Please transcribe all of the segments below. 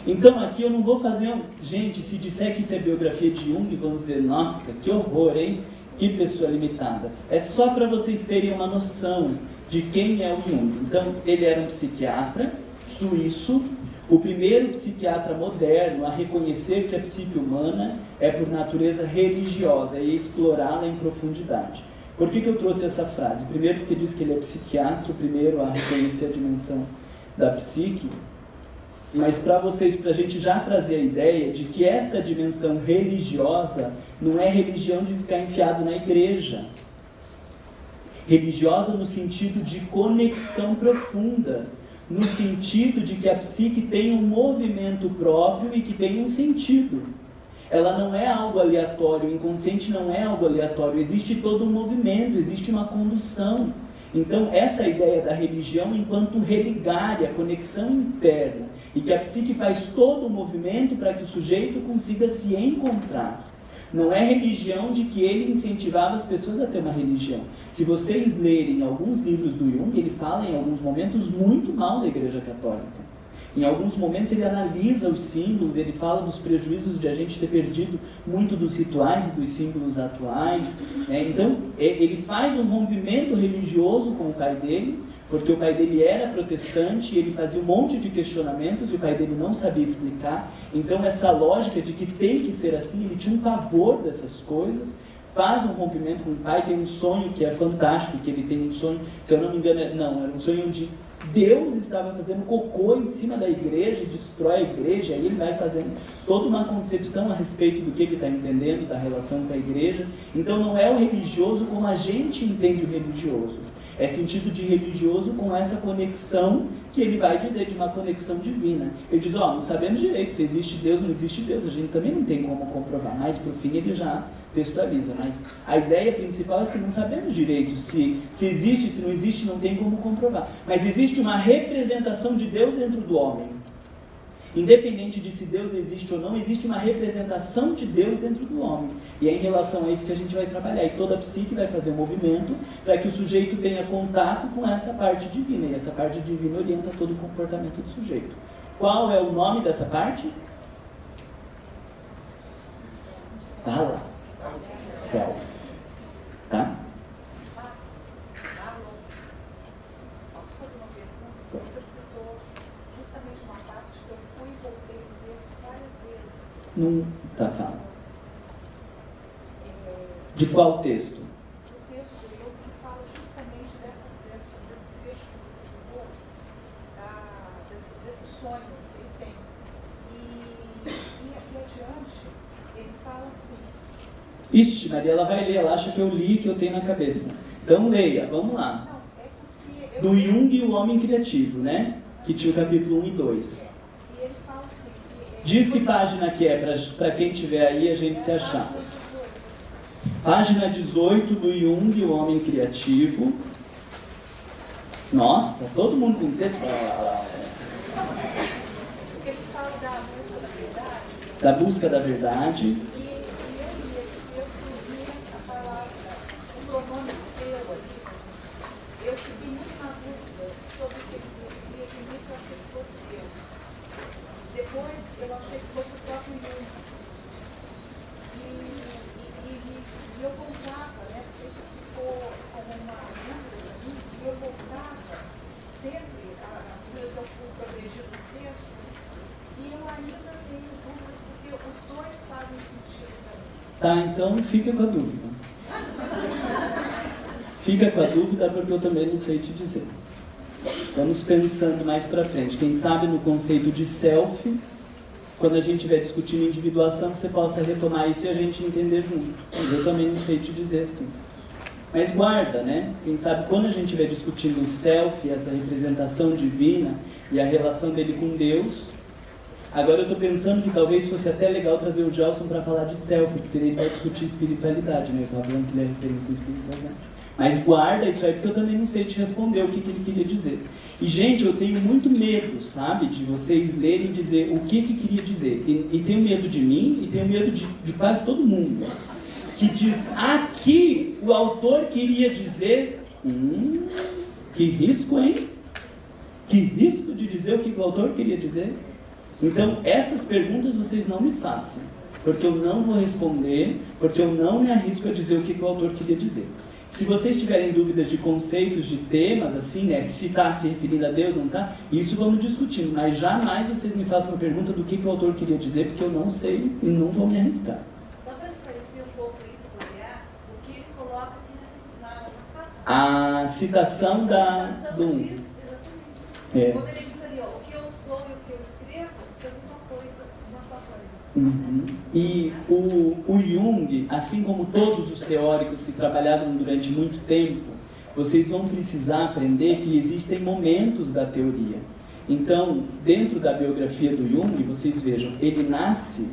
Então aqui eu não vou fazer... Gente, se disser que isso é biografia de Jung, vão dizer, nossa, que horror, hein? Que pessoa limitada. É só para vocês terem uma noção de quem é o Jung. Então, ele era um psiquiatra suíço, o primeiro psiquiatra moderno a reconhecer que a psique humana é por natureza religiosa e explorá-la em profundidade. Por que eu trouxe essa frase? Primeiro porque diz que ele é psiquiatra, o primeiro a reconhecer a dimensão da psique, mas para a gente já trazer a ideia de que essa dimensão religiosa não é religião de ficar enfiado na igreja. Religiosa no sentido de conexão profunda, no sentido de que a psique tem um movimento próprio e que tem um sentido. Ela não é algo aleatório, o inconsciente não é algo aleatório, existe todo um movimento, existe uma condução. Então, essa ideia da religião enquanto religária, conexão interna, e que a psique faz todo o movimento para que o sujeito consiga se encontrar. Não é religião de que ele incentivava as pessoas a ter uma religião. Se vocês lerem alguns livros do Jung, ele fala em alguns momentos muito mal da Igreja Católica. Em alguns momentos ele analisa os símbolos, ele fala dos prejuízos de a gente ter perdido muito dos rituais e dos símbolos atuais. Então, ele faz um rompimento religioso com o pai dele, porque o pai dele era protestante e ele fazia um monte de questionamentos e o pai dele não sabia explicar. Então essa lógica de que tem que ser assim, ele tinha um pavor dessas coisas, faz um rompimento com o pai, tem um sonho que é fantástico, que ele tem um sonho, se eu não me engano, era um sonho onde Deus estava fazendo cocô em cima da igreja, destrói a igreja, aí ele vai fazendo toda uma concepção a respeito do que ele está entendendo, da relação com a igreja. Então não é o religioso como a gente entende o religioso. É sentido de religioso com essa conexão que ele vai dizer de uma conexão divina. Ele diz, não sabemos direito se existe Deus ou não existe Deus, a gente também não tem como comprovar, mas por fim ele já textualiza. Mas a ideia principal é assim, não sabemos direito se existe, se não existe, não tem como comprovar. Mas existe uma representação de Deus dentro do homem. Independente de se Deus existe ou não, existe uma representação de Deus dentro do homem. E é em relação a isso que a gente vai trabalhar. E toda a psique vai fazer um movimento para que o sujeito tenha contato com essa parte divina. E essa parte divina orienta todo o comportamento do sujeito. Qual é o nome dessa parte? Fala. Self. Tá? Não, tá, fala. De qual texto? O texto que fala justamente desse trecho que você citou, desse sonho que ele tem. E adiante, ele fala assim... Ixi, Maria, ela vai ler, ela acha que eu li, que eu tenho na cabeça. Então leia, vamos lá. Não, é porque... Do Jung e o Homem Criativo, né? Que tinha o capítulo 1 e 2. Diz que página que é, para quem tiver aí a gente se achar. Página 18 do Jung, o Homem Criativo. Nossa, todo mundo com texto. Ele fala da busca da verdade. Da busca da verdade. E eu li esse texto e vi a palavra, o pronome seu ali. Eu fiquei muito na dúvida sobre o que ele se referia, e nisso eu achei que fosse Deus. Depois eu achei que fosse o próprio Jung. E eu voltava, né, porque isso ficou como uma dúvida para mim, e eu voltava sempre à medida que eu fui progredindo no texto, e eu ainda tenho dúvidas, porque os dois fazem sentido para mim. Tá, então fica com a dúvida. Fica com a dúvida porque eu também não sei te dizer. Vamos pensando mais para frente. Quem sabe no conceito de self, quando a gente estiver discutindo individuação, você possa retomar isso e a gente entender junto. Eu também não sei te dizer assim. Mas guarda, né? Quem sabe quando a gente estiver discutindo o self, essa representação divina e a relação dele com Deus. Agora eu estou pensando que talvez fosse até legal trazer o Gelson para falar de self, porque ele vai discutir espiritualidade, né? Eu estava falando que ele é referência em espiritualidade. Mas guarda isso aí, porque eu também não sei te responder o que ele queria dizer. E, gente, eu tenho muito medo, sabe, de vocês lerem e dizer o que queria dizer. E tenho medo de mim e tenho medo de quase todo mundo. Que diz, aqui o autor queria dizer... que risco, hein? Que risco de dizer o que o autor queria dizer? Então, essas perguntas vocês não me façam, porque eu não vou responder, porque eu não me arrisco a dizer o que o autor queria dizer. Se vocês tiverem dúvidas de conceitos, de temas, assim, né, se está se referindo a Deus, não está, isso vamos discutindo, mas jamais vocês me façam uma pergunta do que o autor queria dizer, porque eu não sei e não vou me arriscar. Só para esclarecer um pouco isso, Glória, o que ele coloca aqui na capa. A citação do... Diz, exatamente. Quando ele diz ali, ó, o que eu sou e o que eu escrevo, isso é uma coisa, uma só coisa. Uhum. E o Jung, assim como todos os teóricos que trabalharam durante muito tempo, vocês vão precisar aprender que existem momentos da teoria. Então, dentro da biografia do Jung, vocês vejam, ele nasce,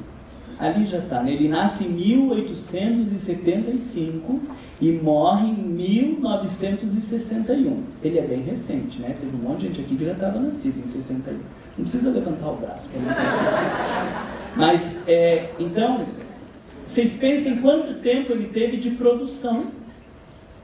ali já está, né? Ele nasce em 1875 e morre em 1961. Ele é bem recente, né? Teve um monte de gente aqui que já estava nascido em 61. Não precisa levantar o braço. Mas, então, vocês pensem quanto tempo ele teve de produção.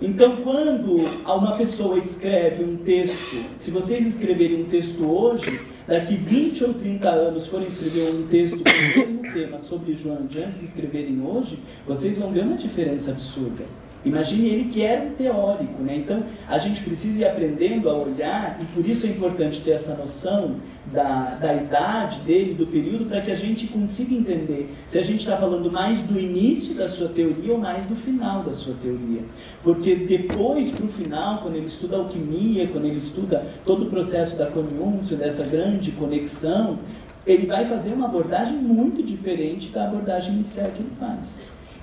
Então, quando uma pessoa escreve um texto, se vocês escreverem um texto hoje, daqui 20 ou 30 anos forem escrever um texto com o mesmo tema sobre Joana de Ângeles, se escreverem hoje, vocês vão ver uma diferença absurda. Imagine ele que era um teórico, né? Então, a gente precisa ir aprendendo a olhar, e por isso é importante ter essa noção da idade dele, do período, para que a gente consiga entender se a gente está falando mais do início da sua teoria ou mais do final da sua teoria. Porque depois, para o final, quando ele estuda alquimia, quando ele estuda todo o processo da conjunção, dessa grande conexão, ele vai fazer uma abordagem muito diferente da abordagem inicial que ele faz.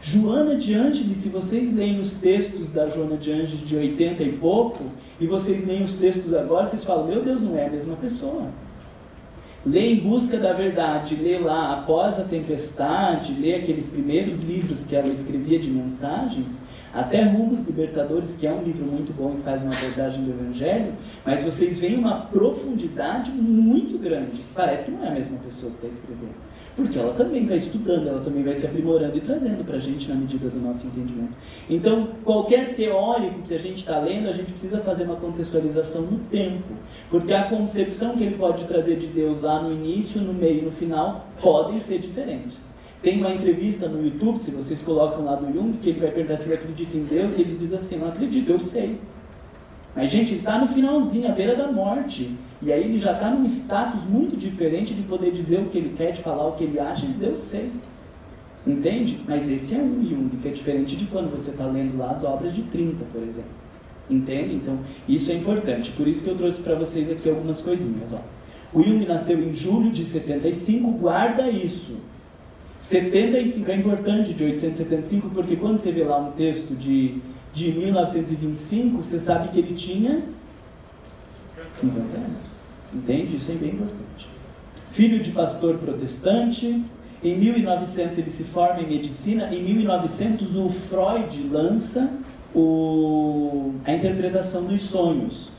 Joana de Ângeles, se vocês leem os textos da Joana de Ângeles de 80 e pouco, e vocês leem os textos agora, vocês falam, meu Deus, não é a mesma pessoa. Lê Em Busca da Verdade, lê lá Após a Tempestade, lê aqueles primeiros livros que ela escrevia de mensagens, até Rumos Libertadores, que é um livro muito bom e faz uma abordagem do Evangelho, mas vocês veem uma profundidade muito grande. Parece que não é a mesma pessoa que está escrevendo. Porque ela também vai estudando, ela também vai se aprimorando e trazendo para a gente na medida do nosso entendimento. Então, qualquer teórico que a gente está lendo, a gente precisa fazer uma contextualização no tempo. Porque a concepção que ele pode trazer de Deus lá no início, no meio e no final, podem ser diferentes. Tem uma entrevista no YouTube, se vocês colocam lá do Jung, que ele vai perguntar se ele acredita em Deus, e ele diz assim, não acredito, eu sei. Mas, gente, ele está no finalzinho, à beira da morte. E aí ele já está num status muito diferente de poder dizer o que ele quer, de falar o que ele acha e dizer eu sei. Entende? Mas esse é um Jung, que é diferente de quando você está lendo lá as obras de 30, por exemplo. Entende? Então, isso é importante. Por isso que eu trouxe para vocês aqui algumas coisinhas. Ó. O Jung nasceu em julho de 75, guarda isso. 75 é importante, de 875, porque quando você vê lá um texto de 1925, você sabe que ele tinha 50 anos. Entende? Isso é bem importante. Filho de pastor protestante, em 1900 ele se forma em medicina, em 1900 o Freud lança a interpretação dos sonhos.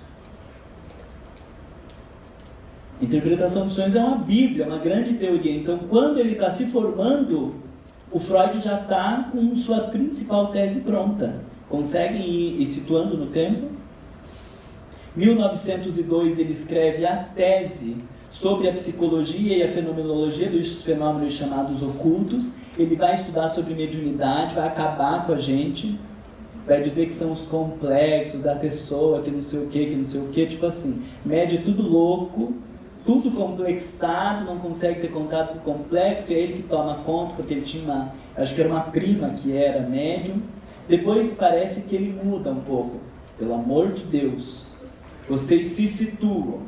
A interpretação dos sonhos é uma bíblia, uma grande teoria. Então, quando ele está se formando, o Freud já está com sua principal tese pronta. Conseguem ir situando no tempo? 1902 ele escreve a tese sobre a psicologia e a fenomenologia dos fenômenos chamados ocultos. Ele vai estudar sobre mediunidade, vai acabar com a gente, vai dizer que são os complexos da pessoa, que não sei o que, tipo assim, médio é tudo louco, tudo complexado, não consegue ter contato com o complexo, e é ele que toma conta, porque ele tinha acho que era uma prima que era médium. Depois parece que ele muda um pouco, pelo amor de Deus. Vocês se situam.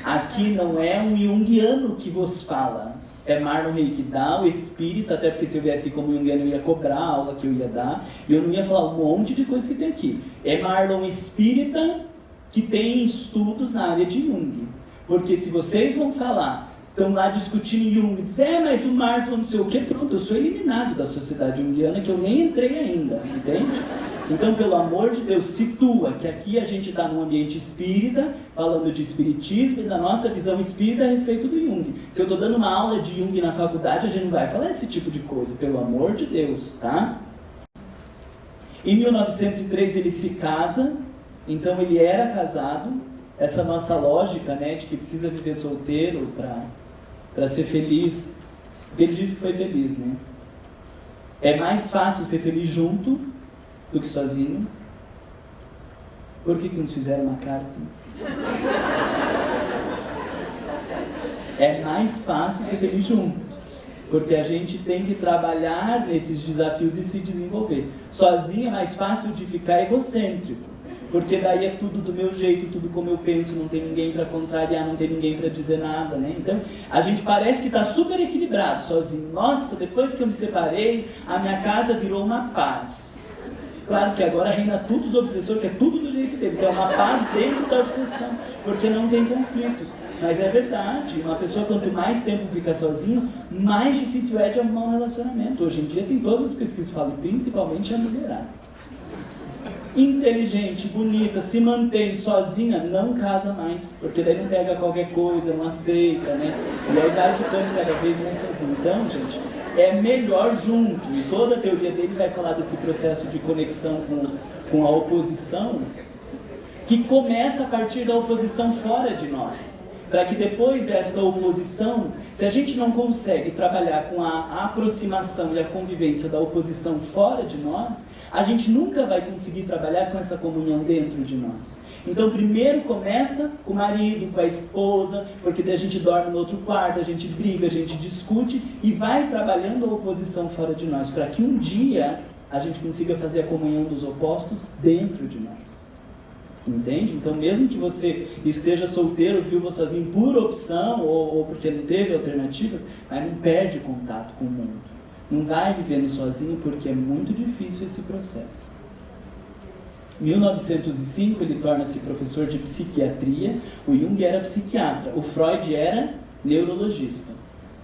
Aqui não é um junguiano que vos fala. É Marlon Rey que dá, o espírita, até porque se eu viesse aqui como junguiano eu ia cobrar a aula que eu ia dar, e eu não ia falar um monte de coisa que tem aqui. É Marlon espírita que tem estudos na área de Jung. Porque se vocês vão falar, estão lá discutindo Jung, mas o Marlon não sei o que, pronto, eu sou eliminado da sociedade junguiana, que eu nem entrei ainda, entende? Então, pelo amor de Deus, situa que aqui a gente está num ambiente espírita, falando de espiritismo e da nossa visão espírita a respeito do Jung. Se eu estou dando uma aula de Jung na faculdade, a gente não vai falar esse tipo de coisa, pelo amor de Deus, tá? Em 1903 ele se casa, então ele era casado. Essa nossa lógica, né, de que precisa viver solteiro para ser feliz, ele disse que foi feliz, né? É mais fácil ser feliz junto do que sozinho. Por que nos fizeram uma cara assim? É mais fácil ser feliz junto, porque a gente tem que trabalhar nesses desafios e se desenvolver. Sozinho é mais fácil de ficar egocêntrico, porque daí é tudo do meu jeito, tudo como eu penso, não tem ninguém para contrariar, não tem ninguém para dizer nada, né? Então, a gente parece que está super equilibrado sozinho. Nossa, depois que eu me separei, a minha casa virou uma paz. Claro que agora reina tudo os obsessores, que é tudo do jeito dele, que é uma paz dentro da obsessão, porque não tem conflitos. Mas é verdade, uma pessoa quanto mais tempo fica sozinho, mais difícil é de arrumar um relacionamento. Hoje em dia tem todas as pesquisas que falam, principalmente a mulherada. Inteligente, bonita, se mantém sozinha, não casa mais, porque daí não pega qualquer coisa, não aceita, né? E aí vai ficando cada vez mais sozinho. Então, gente, é melhor junto. E toda a teoria dele vai falar desse processo de conexão com a oposição, que começa a partir da oposição fora de nós. Para que depois desta oposição, se a gente não consegue trabalhar com a aproximação e a convivência da oposição fora de nós, a gente nunca vai conseguir trabalhar com essa comunhão dentro de nós. Então, primeiro começa com o marido, com a esposa, porque daí a gente dorme no outro quarto, a gente briga, a gente discute e vai trabalhando a oposição fora de nós, para que um dia a gente consiga fazer a comunhão dos opostos dentro de nós. Entende? Então, mesmo que você esteja solteiro, viva sozinho por opção ou porque não teve alternativas, mas não perde contato com o mundo. Não vai vivendo sozinho porque é muito difícil esse processo. Em 1905 ele torna-se professor de psiquiatria. O Jung era psiquiatra, o Freud era neurologista.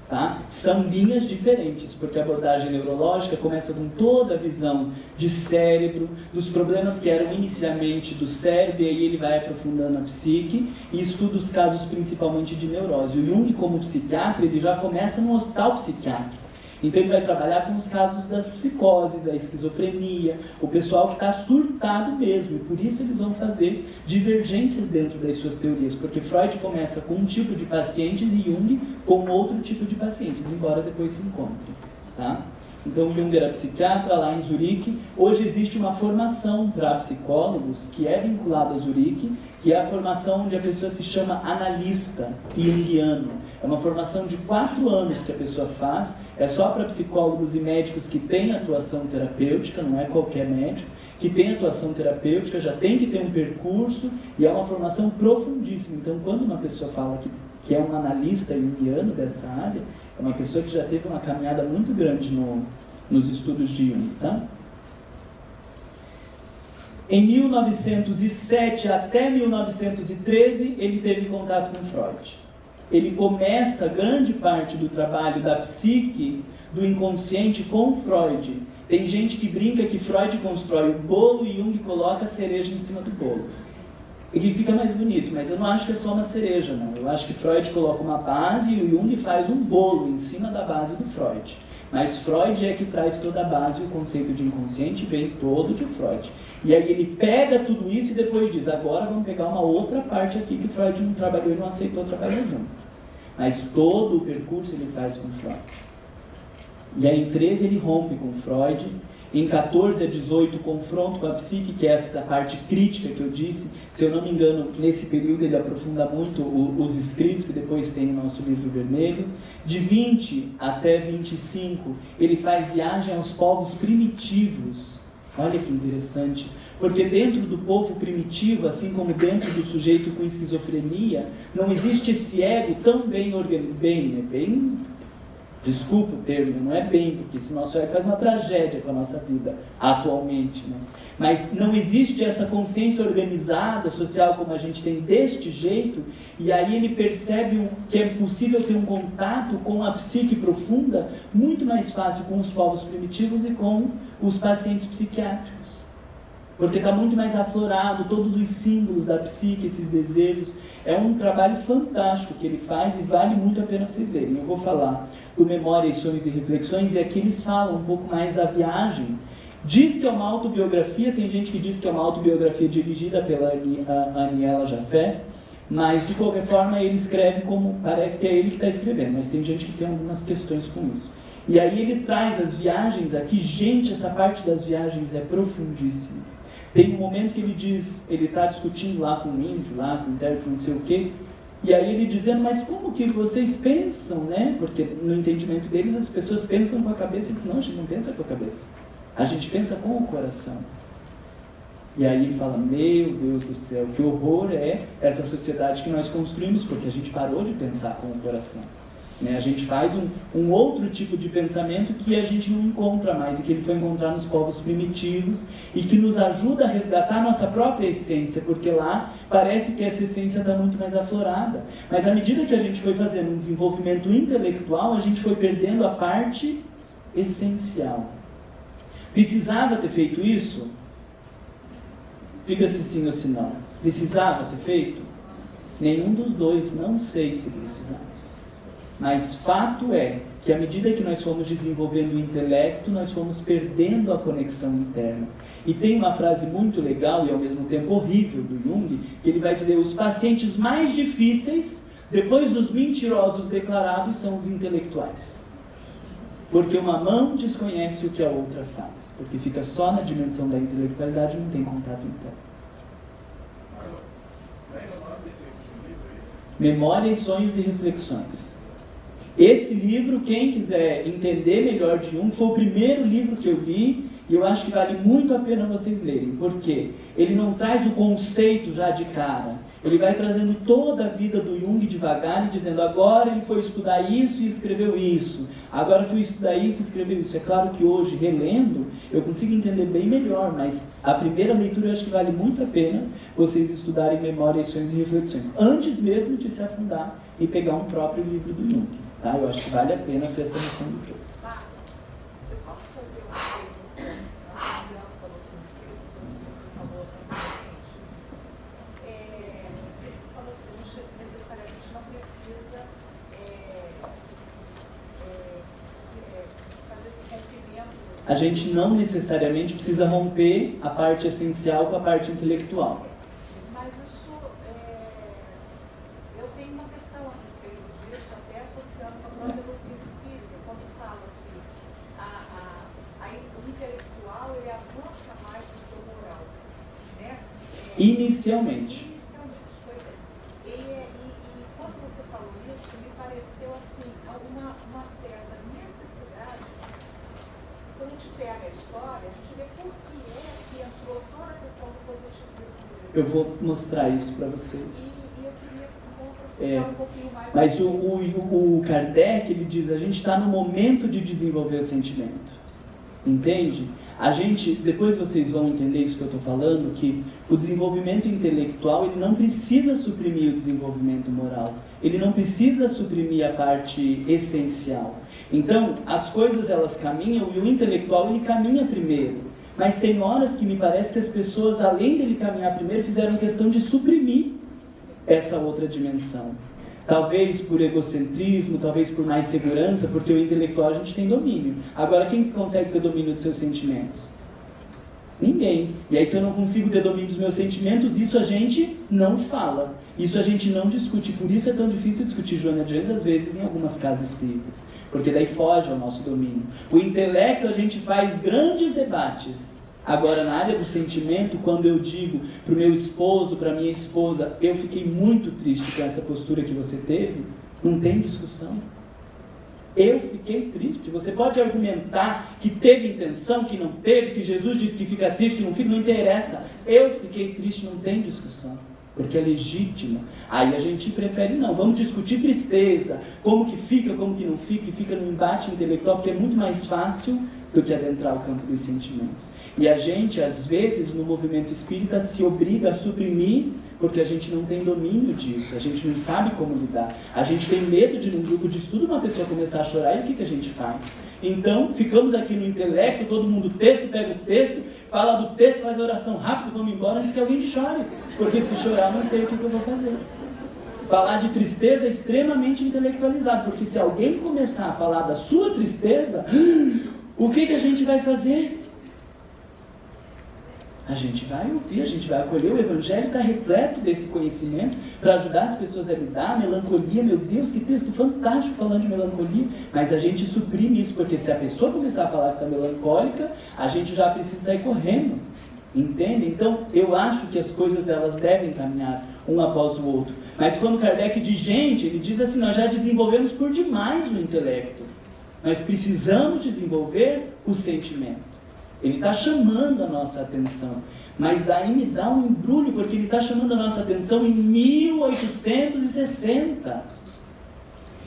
Tá? São linhas diferentes, porque a abordagem neurológica começa com toda a visão de cérebro, dos problemas que eram inicialmente do cérebro, e aí ele vai aprofundando a psique e estuda os casos principalmente de neurose. O Jung, como psiquiatra, ele já começa no hospital psiquiátrico. Então ele vai trabalhar com os casos das psicoses, a esquizofrenia, o pessoal que está surtado mesmo, e por isso eles vão fazer divergências dentro das suas teorias, porque Freud começa com um tipo de pacientes e Jung com outro tipo de pacientes, embora depois se encontrem. Tá? Então Jung era psiquiatra lá em Zurique. Hoje existe uma formação para psicólogos que é vinculada a Zurique, que é a formação onde a pessoa se chama analista junguiano. É uma formação de 4 anos que a pessoa faz, é só para psicólogos e médicos que têm atuação terapêutica, não é qualquer médico, que tem atuação terapêutica, já tem que ter um percurso, e é uma formação profundíssima. Então, quando uma pessoa fala que é um analista junguiano dessa área, é uma pessoa que já teve uma caminhada muito grande nos estudos de Jung, tá? Em 1907 até 1913, ele teve contato com Freud. Ele começa grande parte do trabalho da psique, do inconsciente com Freud. Tem gente que brinca que Freud constrói o bolo e Jung coloca a cereja em cima do bolo. E que fica mais bonito, mas eu não acho que é só uma cereja, não. Eu acho que Freud coloca uma base e o Jung faz um bolo em cima da base do Freud. Mas Freud é que traz toda a base e o conceito de inconsciente vem todo de Freud. E aí ele pega tudo isso e depois diz, agora vamos pegar uma outra parte aqui que Freud não trabalhou e não aceitou trabalhar junto. Mas todo o percurso ele faz com Freud. E aí em 13 ele rompe com Freud. Em 14 a 18, confronto com a psique, que é essa parte crítica que eu disse. Se eu não me engano, nesse período ele aprofunda muito os escritos, que depois tem no nosso livro vermelho. De 20 até 25, ele faz viagem aos povos primitivos. Olha que interessante. Porque dentro do povo primitivo, assim como dentro do sujeito com esquizofrenia, não existe esse ego tão bem organizado. Desculpa o termo, não é bem, porque esse nosso ego faz uma tragédia com a nossa vida atualmente, né? Mas não existe essa consciência organizada, social, como a gente tem deste jeito, e aí ele percebe que é possível ter um contato com a psique profunda muito mais fácil com os povos primitivos e com os pacientes psiquiátricos. Porque está muito mais aflorado, todos os símbolos da psique, esses desejos. É um trabalho fantástico que ele faz e vale muito a pena vocês verem. Eu vou falar do Memórias, Sonhos e Reflexões, e aqui eles falam um pouco mais da viagem. Diz que é uma autobiografia, tem gente que diz que é uma autobiografia dirigida pela Aniela Jafé, Mas, de qualquer forma, ele escreve como... Parece que é ele que está escrevendo, mas tem gente que tem algumas questões com isso. E aí ele traz as viagens aqui. Gente, essa parte das viagens é profundíssima. Tem um momento que ele diz... Ele está discutindo lá com o índio, lá com o intérprete, não sei o quê. E aí ele dizendo, mas como que vocês pensam, né? Porque no entendimento deles, as pessoas pensam com a cabeça. Ele diz, não, a gente não pensa com a cabeça. A gente pensa com o coração. E aí ele fala, meu Deus do céu, que horror é essa sociedade que nós construímos, porque a gente parou de pensar com o coração. Né? A gente faz um outro tipo de pensamento que a gente não encontra mais, e que ele foi encontrar nos povos primitivos, e que nos ajuda a resgatar a nossa própria essência, porque lá parece que essa essência está muito mais aflorada. Mas à medida que a gente foi fazendo um desenvolvimento intelectual, a gente foi perdendo a parte essencial. Precisava ter feito isso? Diga-se sim ou se não. Precisava ter feito? Nenhum dos dois, não sei se precisava. Mas fato é que à medida que nós fomos desenvolvendo o intelecto, nós fomos perdendo a conexão interna. E tem uma frase muito legal e ao mesmo tempo horrível do Jung, que ele vai dizer, os pacientes mais difíceis, depois dos mentirosos declarados, são os intelectuais. Porque uma mão desconhece o que a outra faz. Porque fica só na dimensão da intelectualidade e não tem contato interno. Memórias, Sonhos e Reflexões. Esse livro, quem quiser entender melhor de Jung, foi o primeiro livro que eu li, e eu acho que vale muito a pena vocês lerem. Por quê? Ele não traz o conceito já de cara. Ele vai trazendo toda a vida do Jung devagar e dizendo, agora ele foi estudar isso e escreveu isso. Agora foi estudar isso e escreveu isso. É claro que hoje, relendo, eu consigo entender bem melhor, mas a primeira leitura eu acho que vale muito a pena vocês estudarem Memórias, Sonhos e Reflexões, antes mesmo de se afundar e pegar um próprio livro do Jung. Tá? Eu acho que vale a pena ter essa noção do todo. Eu posso fazer uma pergunta, baseado pelo que você falou anteriormente? Você falou assim, a gente necessariamente não precisa fazer esse rompimento. A gente não necessariamente precisa romper a parte essencial com a parte intelectual. Mas isso, eu tenho uma questão a respeito disso, até associando com a própria doutrina espírita, quando fala que o intelectual ele avança mais do que o moral, né? Inicialmente. Inicialmente, pois é. E quando você falou isso, me pareceu assim, uma certa necessidade. Quando a gente pega a história, a gente vê por que é que entrou toda a questão do positivismo. Eu vou mostrar isso para vocês. E eu queria aprofundar um pouquinho mais. Mas o Kardec, ele diz, a gente está no momento de desenvolver o sentimento. Entende? A gente, depois vocês vão entender isso que eu estou falando, que o desenvolvimento intelectual, ele não precisa suprimir o desenvolvimento moral. Ele não precisa suprimir a parte essencial. Então, as coisas elas caminham e o intelectual ele caminha primeiro. Mas tem horas que me parece que as pessoas, além dele caminhar primeiro, fizeram questão de suprimir essa outra dimensão. Talvez por egocentrismo, talvez por mais segurança, porque o intelectual a gente tem domínio. Agora, quem consegue ter domínio dos seus sentimentos? Ninguém. E aí, se eu não consigo ter domínio dos meus sentimentos, isso a gente não fala. Isso a gente não discute. Por isso é tão difícil discutir Joana de Anjos, às vezes, em algumas casas espíritas. Porque daí foge ao nosso domínio. O intelecto, a gente faz grandes debates. Agora, na área do sentimento, quando eu digo para o meu esposo, para a minha esposa, eu fiquei muito triste com essa postura que você teve, não tem discussão. Eu fiquei triste. Você pode argumentar que teve intenção, que não teve, que Jesus disse que fica triste, que não fica, não interessa. Eu fiquei triste, não tem discussão. Porque é legítimo. Aí a gente prefere não. Vamos discutir tristeza, como que fica, como que não fica, e fica no embate intelectual, porque é muito mais fácil do que adentrar o campo dos sentimentos. E a gente, às vezes, no movimento espírita, se obriga a suprimir, porque a gente não tem domínio disso, a gente não sabe como lidar. A gente tem medo de, num grupo de estudo, uma pessoa começar a chorar, e o que a gente faz? Então, ficamos aqui no intelecto, todo mundo texto, pega o texto, fala do texto, faz a oração rápido, vamos embora, antes que alguém chore. Porque se chorar, não sei o que eu vou fazer. Falar de tristeza é extremamente intelectualizado, porque se alguém começar a falar da sua tristeza, o que a gente vai fazer? A gente vai ouvir, a gente vai acolher. O Evangelho está repleto desse conhecimento para ajudar as pessoas a lidar. Melancolia, meu Deus, que texto fantástico falando de melancolia. Mas a gente suprime isso, porque se a pessoa começar a falar que está melancólica, a gente já precisa sair correndo. Entende? Então, eu acho que as coisas elas devem caminhar um após o outro. Mas quando Kardec diz, gente, ele diz assim, nós já desenvolvemos por demais o intelecto. Nós precisamos desenvolver o sentimento. Ele está chamando a nossa atenção. Mas daí me dá um embrulho, porque ele está chamando a nossa atenção em 1860.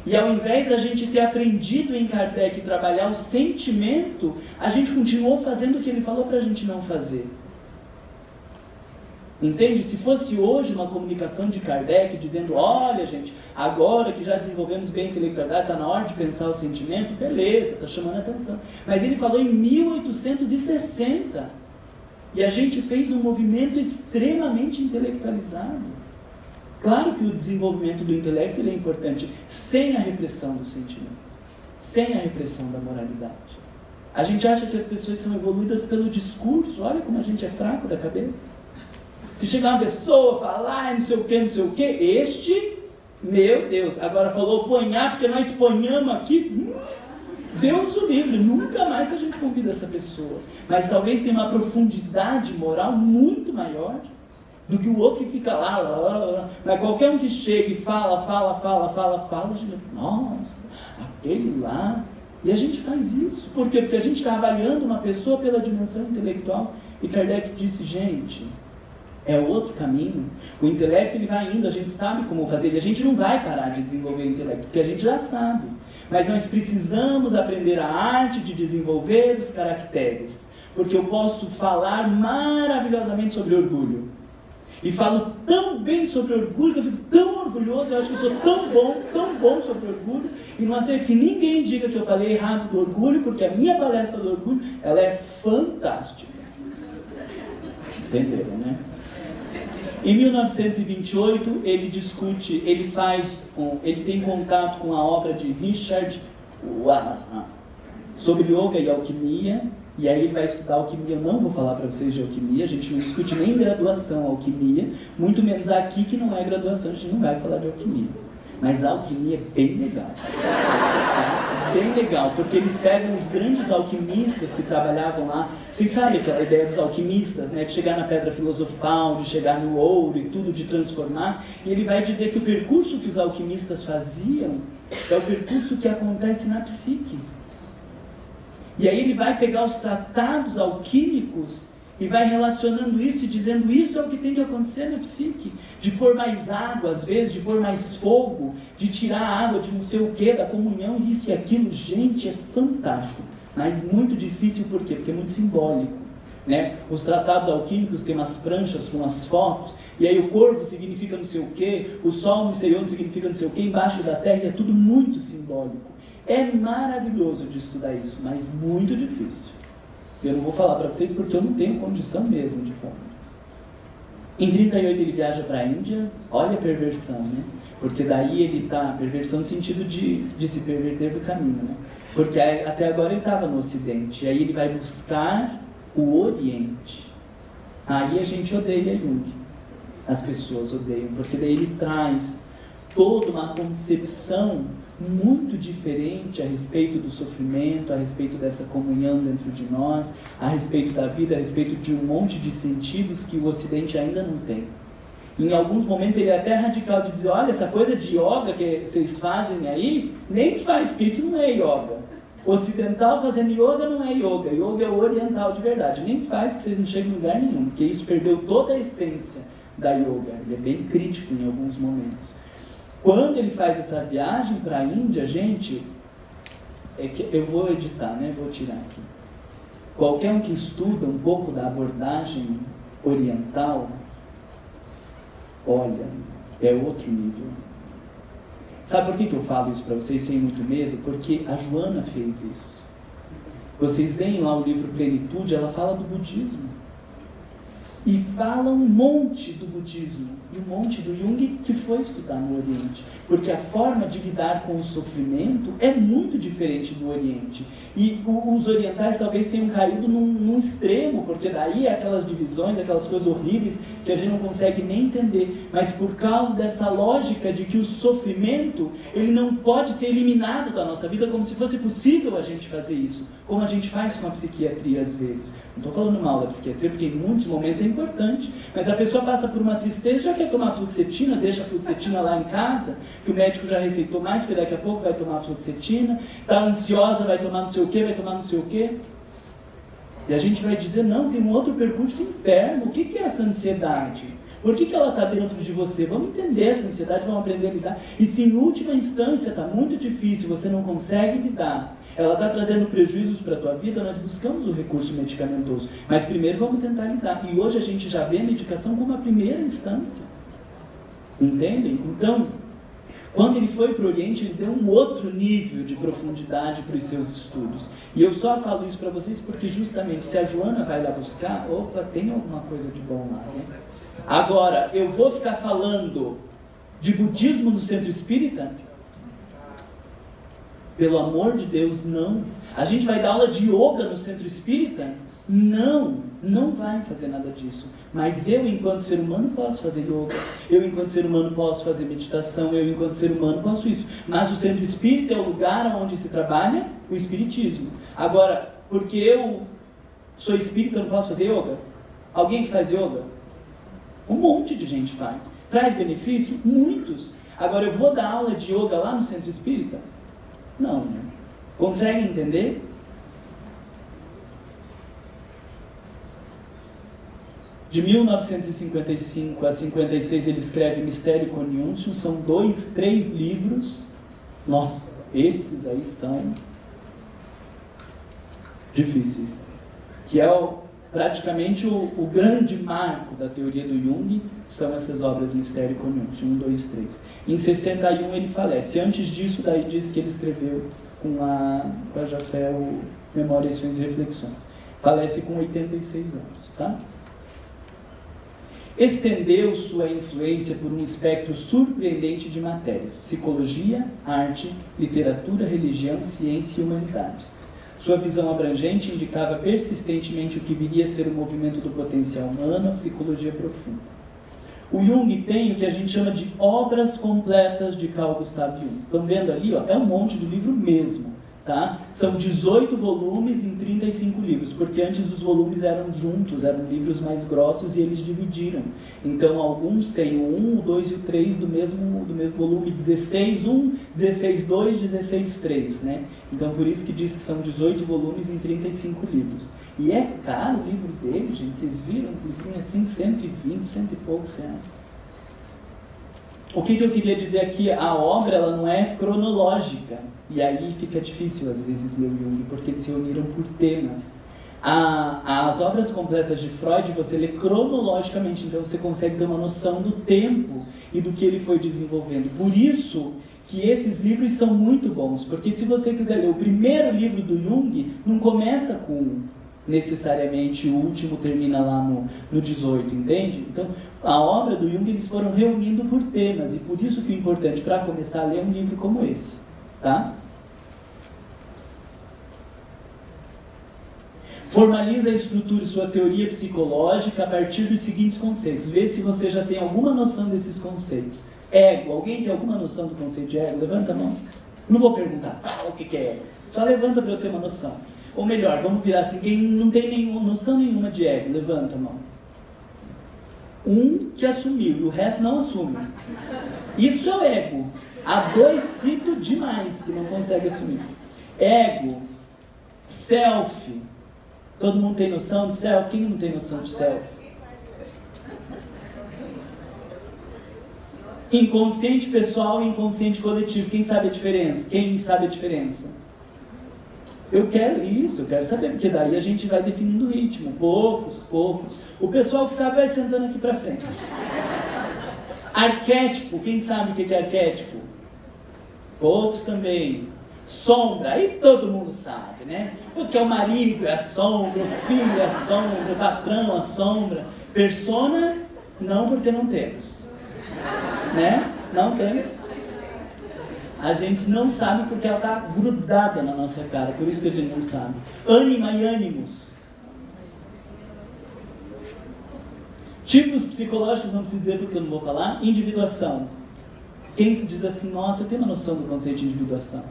E ao invés da gente ter aprendido em Kardec trabalhar o sentimento, a gente continuou fazendo o que ele falou para a gente não fazer. Entende? Se fosse hoje uma comunicação de Kardec dizendo, olha gente, agora que já desenvolvemos bem a intelectualidade, está na hora de pensar o sentimento, beleza, está chamando a atenção. Mas ele falou em 1860. E a gente fez um movimento extremamente intelectualizado. Claro que o desenvolvimento do intelecto ele é importante, sem a repressão do sentimento, sem a repressão da moralidade. A gente acha que as pessoas são evoluídas pelo discurso, olha como a gente é fraco da cabeça. Se chegar uma pessoa, falar não sei o que, meu Deus, agora falou ponhar, porque nós ponhamos aqui, Deus o livre, nunca mais a gente convida essa pessoa. Mas talvez tenha uma profundidade moral muito maior do que o outro que fica lá. Mas qualquer um que chega e fala, a gente fala, nossa, aquele lá. E a gente faz isso, por quê? Porque a gente está avaliando uma pessoa pela dimensão intelectual. E Kardec disse, gente, é outro caminho. O intelecto ele vai indo, a gente sabe como fazer, e a gente não vai parar de desenvolver o intelecto, porque a gente já sabe. Mas nós precisamos aprender a arte de desenvolver os caracteres, porque eu posso falar maravilhosamente sobre orgulho. E falo tão bem sobre orgulho, que eu fico tão orgulhoso, eu acho que eu sou tão bom sobre orgulho, e não aceito que ninguém diga que eu falei errado do orgulho, porque a minha palestra do orgulho, ela é fantástica. Entenderam, né? Em 1928, ele discute, ele tem contato com a obra de Richard Wagner sobre yoga e alquimia, e aí ele vai estudar alquimia. Eu não vou falar para vocês de alquimia, a gente não discute nem graduação alquimia, muito menos aqui que não é graduação, a gente não vai falar de alquimia. Mas a alquimia é bem legal. Bem legal, porque eles pegam os grandes alquimistas que trabalhavam lá. Vocês sabem aquela ideia dos alquimistas, né? De chegar na pedra filosofal, de chegar no ouro e tudo, de transformar. E ele vai dizer que o percurso que os alquimistas faziam é o percurso que acontece na psique. E aí ele vai pegar os tratados alquímicos e vai relacionando isso e dizendo, isso é o que tem que acontecer na psique, de pôr mais água, às vezes, de pôr mais fogo, de tirar a água de não sei o que, da comunhão, isso e aquilo. Gente, é fantástico, mas muito difícil, por quê? Porque é muito simbólico, né? Os tratados alquímicos têm umas pranchas com as fotos, e aí o corvo significa não sei o que, o sol não sei onde significa não sei o que, embaixo da terra, e é tudo muito simbólico. É maravilhoso de estudar isso, mas muito difícil. Eu não vou falar para vocês porque eu não tenho condição mesmo de falar. Em 38 ele viaja para a Índia, olha a perversão, né? Porque daí ele está, perversão no sentido de se perverter do caminho, né? Porque até agora ele estava no Ocidente, e aí ele vai buscar o Oriente. Aí a gente odeia Jung. As pessoas odeiam, porque daí ele traz toda uma concepção muito diferente a respeito do sofrimento, a respeito dessa comunhão dentro de nós, a respeito da vida, a respeito de um monte de sentidos que o Ocidente ainda não tem. Em alguns momentos ele é até radical de dizer, olha, essa coisa de yoga que vocês fazem aí, nem faz, porque isso não é yoga. Ocidental fazendo yoga não é yoga, yoga é oriental de verdade. Nem faz que vocês não chegam em lugar nenhum, porque isso perdeu toda a essência da yoga. Ele é bem crítico em alguns momentos. Quando ele faz essa viagem para a Índia, gente, eu vou editar, né? Vou tirar aqui. Qualquer um que estuda um pouco da abordagem oriental, olha, é outro nível. Sabe por que eu falo isso para vocês sem muito medo? Porque a Joana fez isso. Vocês veem lá o livro Plenitude, ela fala do budismo. E fala um monte do budismo, e um monte do Jung que foi estudar no Oriente. porque a forma de lidar com o sofrimento é muito diferente do Oriente. E os orientais talvez tenham caído num extremo, porque daí é aquelas divisões, aquelas coisas horríveis que a gente não consegue nem entender. Mas por causa dessa lógica de que o sofrimento, ele não pode ser eliminado da nossa vida, como se fosse possível a gente fazer isso, como a gente faz com a psiquiatria às vezes. Não estou falando mal da psiquiatria, porque em muitos momentos é importante, mas a pessoa passa por uma tristeza, já quer tomar fluoxetina, deixa a fluoxetina lá em casa, que o médico já receitou mais, porque daqui a pouco vai tomar fluoxetina, está ansiosa, vai tomar não sei o que, vai tomar não sei o que. E a gente vai dizer, não, tem um outro percurso interno. O que é essa ansiedade? Por que ela está dentro de você? Vamos entender essa ansiedade, vamos aprender a lidar. E se em última instância está muito difícil, você não consegue lidar, ela está trazendo prejuízos para a tua vida, nós buscamos o recurso medicamentoso. Mas primeiro vamos tentar lidar. E hoje a gente já vê a medicação como a primeira instância. Entendem? Então, quando ele foi para o Oriente, ele deu um outro nível de profundidade para os seus estudos. E eu só falo isso para vocês porque justamente se a Joana vai lá buscar, opa, tem alguma coisa de bom lá, né? Agora, eu vou ficar falando de budismo no centro espírita? Pelo amor de Deus, não. A gente vai dar aula de yoga no centro espírita? Não, não vai fazer nada disso. Mas eu, enquanto ser humano, posso fazer yoga. Eu, enquanto ser humano, posso fazer meditação. Eu, enquanto ser humano, posso isso. Mas o centro espírita é o lugar onde se trabalha o espiritismo. Agora, porque eu sou espírita, eu não posso fazer yoga? Alguém que faz yoga? Um monte de gente faz. Traz benefício? Muitos. Agora, eu vou dar aula de yoga lá no centro espírita? Não, né? Conseguem entender? De 1955 a 56 ele escreve Mistério Coniúncio, são 3 livros. Nossa, esses aí são difíceis. Que é praticamente o grande marco da teoria do Jung, são essas obras Mistério Coniúncio, 1, 2, 3. Em 61 ele falece. Antes disso, daí diz que ele escreveu com a Jafé o Memórias, Sonhos e Reflexões. Falece com 86 anos, tá? Estendeu sua influência por um espectro surpreendente de matérias: psicologia, arte, literatura, religião, ciência e humanidades. Sua visão abrangente indicava persistentemente o que viria a ser o movimento do potencial humano, a psicologia profunda. O Jung tem o que a gente chama de obras completas de Carl Gustav Jung. Estão vendo ali? Ó, é um monte de livro mesmo. Tá? São 18 volumes em 35 livros, porque antes os volumes eram juntos, eram livros mais grossos e eles dividiram. Então alguns têm o 1, o 2 e o 3 do mesmo volume, 16.1, 16.2, 16.3, né? Então por isso que diz que são 18 volumes em 35 livros. E é caro o livro dele, gente, vocês viram? Um livrinho assim, 120, cento e poucos reais. O que eu queria dizer aqui? A obra ela não é cronológica. E aí fica difícil, às vezes, ler o Jung, porque eles se uniram por temas. As obras completas de Freud, você lê cronologicamente, então você consegue ter uma noção do tempo e do que ele foi desenvolvendo. Por isso que esses livros são muito bons, porque se você quiser ler o primeiro livro do Jung, não começa com necessariamente o último, termina lá no 18, entende? Então, a obra do Jung eles foram reunindo por temas, e por isso que é importante, para começar a ler um livro como esse. Tá? Formaliza a estrutura e sua teoria psicológica a partir dos seguintes conceitos. Vê se você já tem alguma noção desses conceitos. Ego. Alguém tem alguma noção do conceito de ego? Levanta a mão. Não vou perguntar o que é ego. Só levanta para eu ter uma noção. Ou melhor, vamos virar assim, quem não tem noção nenhuma de ego, levanta a mão. Um que assumiu e o resto não assume. Isso é o ego. Há 2 cito demais que não consegue assumir. Ego, self. Todo mundo tem noção de self? Quem não tem noção de self? Inconsciente pessoal e inconsciente coletivo. Quem sabe a diferença? Quem sabe a diferença? Eu quero isso, eu quero saber, porque daí a gente vai definindo o ritmo. Poucos. O pessoal que sabe vai sentando aqui pra frente. Arquétipo. Quem sabe o que é arquétipo? Poucos também. Sombra, aí todo mundo sabe, né? Porque é o marido, é a sombra, o filho é a sombra, o patrão é a sombra. Persona, não, porque não temos. Né? Não temos. A gente não sabe porque ela está grudada na nossa cara, por isso que a gente não sabe. Ânima e ânimos. Tipos psicológicos, não preciso dizer porque eu não vou falar. Individuação. Quem se diz assim, nossa, eu tenho uma noção do conceito de individuação.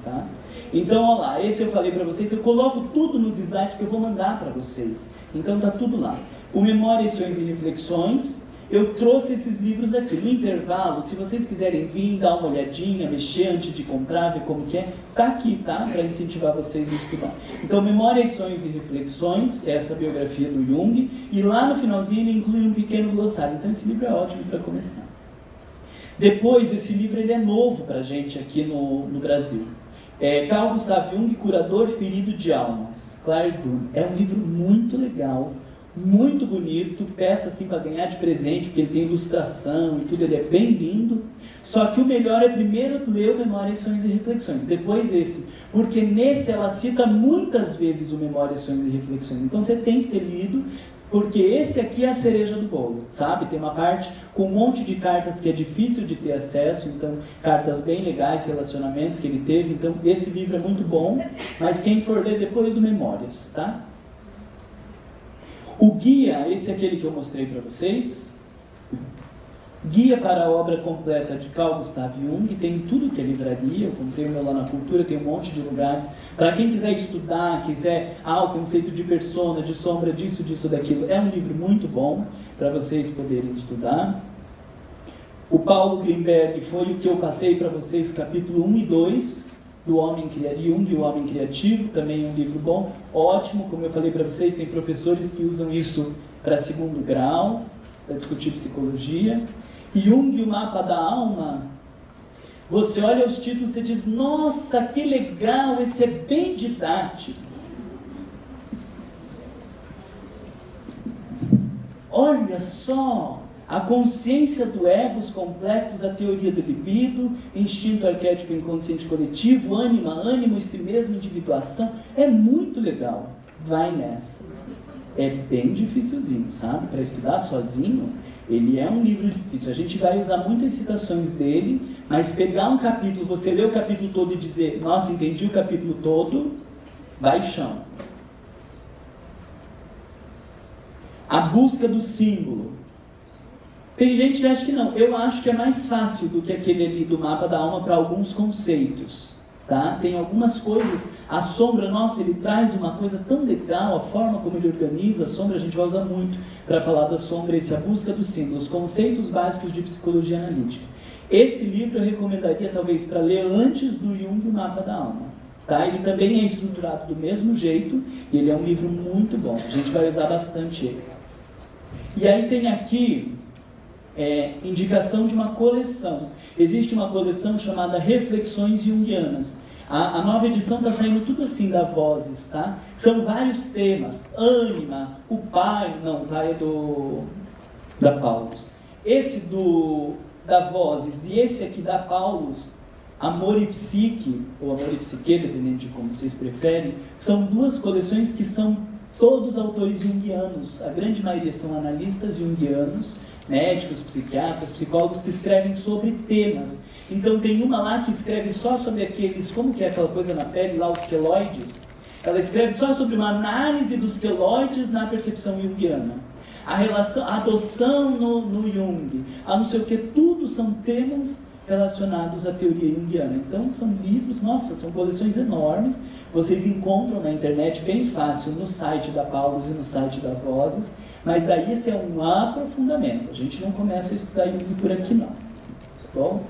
Tá? Então, olha lá, esse eu falei para vocês, eu coloco tudo nos slides porque eu vou mandar para vocês. Então tá tudo lá. O Memórias, Sonhos e Reflexões. Eu trouxe esses livros aqui. No intervalo, se vocês quiserem vir, dar uma olhadinha, mexer antes de comprar, ver como que é, tá aqui, tá? Para incentivar vocês a estudar. Então, Memórias, Sonhos e Reflexões, essa biografia do Jung, e lá no finalzinho ele inclui um pequeno glossário. Então, esse livro é ótimo para começar. Depois, esse livro ele é novo para a gente aqui no Brasil. Carl Gustav Jung, Curador Ferido de Almas. Claire Dunn. É um livro muito legal, muito bonito, peça assim para ganhar de presente, porque ele tem ilustração e tudo, ele é bem lindo. Só que o melhor é primeiro ler o Memórias, Sonhos e Reflexões, depois esse, porque nesse ela cita muitas vezes o Memórias, Sonhos e Reflexões. Então você tem que ter lido, porque esse aqui é a cereja do bolo, sabe? Tem uma parte com um monte de cartas que é difícil de ter acesso, então cartas bem legais, relacionamentos que ele teve. Então esse livro é muito bom, mas quem for ler depois do Memórias, tá? O guia, esse é aquele que eu mostrei para vocês. Guia para a obra completa de Carl Gustav Jung, tem tudo que é livraria, eu comprei o meu lá na Cultura, tem um monte de lugares. Para quem quiser estudar, quiser, o conceito de persona, de sombra, disso, daquilo, é um livro muito bom para vocês poderem estudar. O Paulo Greenberg foi o que eu passei para vocês, capítulo 1 e 2, do Jung e o Homem Criativo, também é um livro bom, ótimo, como eu falei para vocês, tem professores que usam isso para segundo grau, para discutir psicologia. Jung e o Mapa da Alma, você olha os títulos e diz, nossa, que legal, esse é bem didático. Olha só, a consciência do ego, os complexos, a teoria do libido, instinto, arquétipo, inconsciente coletivo, ânima, ânimo e si mesmo, individuação, é muito legal, vai nessa. É bem dificilzinho, sabe? Para estudar sozinho, ele é um livro difícil. A gente vai usar muitas citações dele, mas pegar um capítulo, você ler o capítulo todo e dizer, nossa, entendi o capítulo todo, vai chão. A busca do símbolo. Tem gente que acha que não. Eu acho que é mais fácil do que aquele ali do Mapa da Alma para alguns conceitos. Tá? Tem algumas coisas, a sombra, nossa, ele traz uma coisa tão legal, a forma como ele organiza a sombra, a gente vai usar muito para falar da sombra, a busca dos símbolos, conceitos básicos de psicologia analítica. Esse livro eu recomendaria talvez para ler antes do Jung, o Mapa da Alma. Tá? Ele também é estruturado do mesmo jeito, e ele é um livro muito bom, a gente vai usar bastante ele. E aí tem aqui indicação de uma coleção. Existe uma coleção chamada Reflexões Jungianas. A nova edição está saindo tudo assim da Vozes, tá? São vários temas. Ânima, o pai é da Paulus. Esse da Vozes e esse aqui da Paulus, Amor e Psique, ou Amor e Psique, dependendo de como vocês preferem, são duas coleções que são todos autores junguianos. A grande maioria são analistas junguianos, médicos, psiquiatras, psicólogos que escrevem sobre temas. Então tem uma lá que escreve só sobre aqueles, como que é aquela coisa na pele lá, os queloides? Ela escreve só sobre uma análise dos queloides na percepção junguiana. A relação, a adoção no Jung, a não sei o que, tudo são temas relacionados à teoria junguiana. Então são livros, nossa, são coleções enormes, vocês encontram na internet bem fácil no site da Paulus e no site da Vozes, mas daí esse é um aprofundamento. A gente não começa a estudar Jung por aqui não, tá bom?